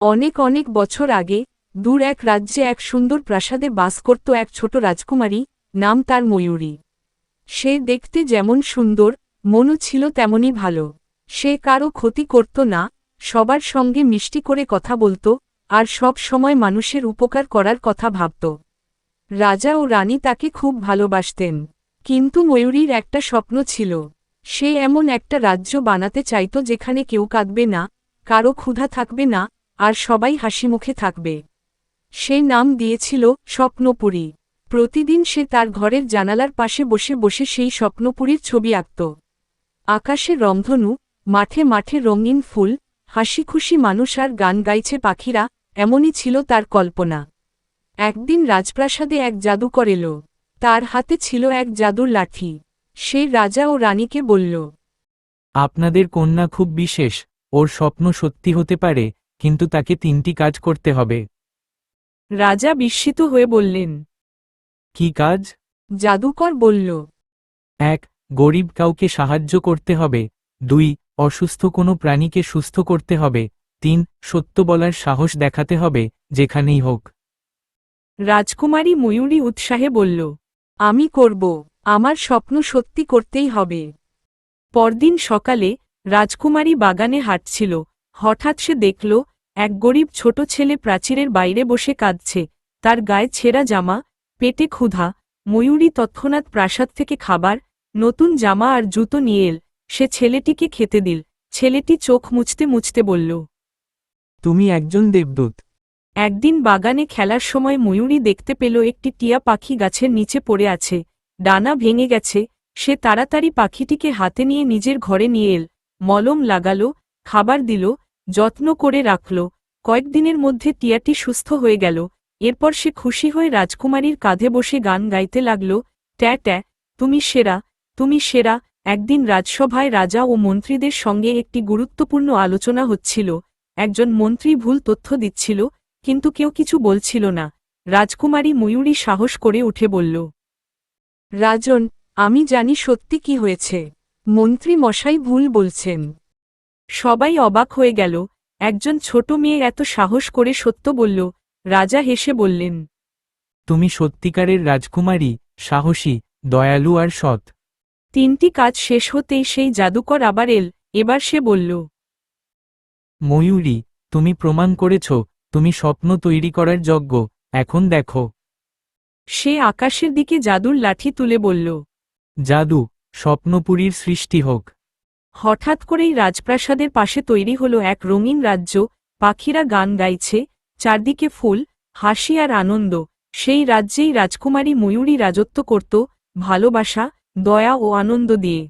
অনেক অনেক বছর আগে দূর এক রাজ্যে এক সুন্দর প্রাসাদে বাস করত এক ছোট রাজকুমারী, নাম তার ময়ূরী। সে দেখতে যেমন সুন্দর, মনও ছিল তেমনই ভালো। সে কারো ক্ষতি করত না, সবার সঙ্গে মিষ্টি করে কথা বলত, আর সব সময় মানুষের উপকার করার কথা ভাবত। রাজা ও রানী তাকে খুব ভালোবাসতেন। কিন্তু ময়ূরীর একটা স্বপ্ন ছিল। সে এমন একটা রাজ্য বানাতে চাইত যেখানে কেউ কাঁদবে না, কারো ক্ষুধা থাকবে না, আর সবাই হাসিমুখে থাকবে। সে নাম দিয়েছিল স্বপ্নপুরী। প্রতিদিন সে তার ঘরের জানালার পাশে বসে বসে সেই স্বপ্নপুরীর ছবি আঁকত। আকাশে রংধনু, মাঠে মাঠে রঙিন ফুল, হাসিখুশি মানুষ আর গান গাইছে পাখিরা, এমনই ছিল তার কল্পনা। একদিন রাজপ্রাসাদে এক জাদুকর এলো। তার হাতে ছিল এক জাদুর লাঠি। সে রাজা ও রানীকে বলল, আপনাদের কন্যা খুব বিশেষ, ওর স্বপ্ন সত্যি হতে পারে, কিন্তু তাকে 3টি কাজ করতে হবে। রাজা বিস্মিত হয়ে বললেন, কি কাজ? জাদুকর বলল, 1. গরিব কাউকে সাহায্য করতে হবে। 2. অসুস্থ কোনো প্রাণীকে সুস্থ করতে হবে। 3. সত্য বলার সাহস দেখাতে হবে, যেখানেই হোক। রাজকুমারী ময়ূরী উৎসাহে বলল, আমি করব, আমার স্বপ্ন সত্যি করতেই হবে। পরদিন সকালে রাজকুমারী বাগানে হাঁটছিল। হঠাৎ সে দেখল এক গরিব ছোট ছেলে প্রাচীরের বাইরে বসে কাঁদছে। তার গায়ে ছেঁড়া জামা, পেটে ক্ষুধা। ময়ূরী তৎক্ষণাৎ প্রাসাদ থেকে খাবার, নতুন জামা আর জুতো নিয়ে এল। সে ছেলেটিকে খেতে দিল। ছেলেটি চোখ মুছতে মুছতে বলল, তুমি একজন দেবদূত। একদিন বাগানে খেলার সময় ময়ূরী দেখতে পেল একটি টিয়া পাখি গাছের নিচে পড়ে আছে, ডানা ভেঙে গেছে। সে তাড়াতাড়ি পাখিটিকে হাতে নিয়ে নিজের ঘরে নিয়ে এল। মলম লাগালো, খাবার দিল, যত্ন করে রাখল। কয়েকদিনের মধ্যে টিয়াটি সুস্থ হয়ে গেল। এরপর সে খুশি হয়ে রাজকুমারীর কাঁধে বসে গান গাইতে লাগল, ট্যা ট্যা, তুমি সেরা, তুমি সেরা। একদিন রাজসভায় রাজা ও মন্ত্রীদের সঙ্গে একটি গুরুত্বপূর্ণ আলোচনা হচ্ছিল। একজন মন্ত্রী ভুল তথ্য দিচ্ছিল, কিন্তু কেউ কিছু বলছিল না। রাজকুমারী ময়ূরী সাহস করে উঠে বলল, রাজন, আমি জানি সত্যি কি হয়েছে। মন্ত্রী মশাই ভুল বলছেন। সবাই অবাক হয়ে গেল। একজন ছোট মেয়ে এত সাহস করে সত্য বলল। রাজা হেসে বললেন, তুমি সত্যিকারের রাজকুমারী, সাহসী, দয়ালু আর সৎ। 3টি কাজ শেষ হতেই সেই জাদুকর আবার এল। এবার সে বলল, ময়ূরী, তুমি প্রমাণ করেছ তুমি স্বপ্ন তৈরি করার যোগ্য। এখন দেখো। সে আকাশের দিকে জাদুর লাঠি তুলে বলল, জাদু, স্বপ্নপুরীর সৃষ্টি হোক। হঠাৎ করেই রাজপ্রাসাদের পাশে তৈরি হলো এক রঙিন রাজ্য। পাখিরা গান গাইছে, চারদিকে ফুল, হাসি আর আনন্দ। সেই রাজ্যেই রাজকুমারী ময়ূরী রাজত্ব করত, ভালোবাসা, দয়া ও আনন্দ দিয়ে।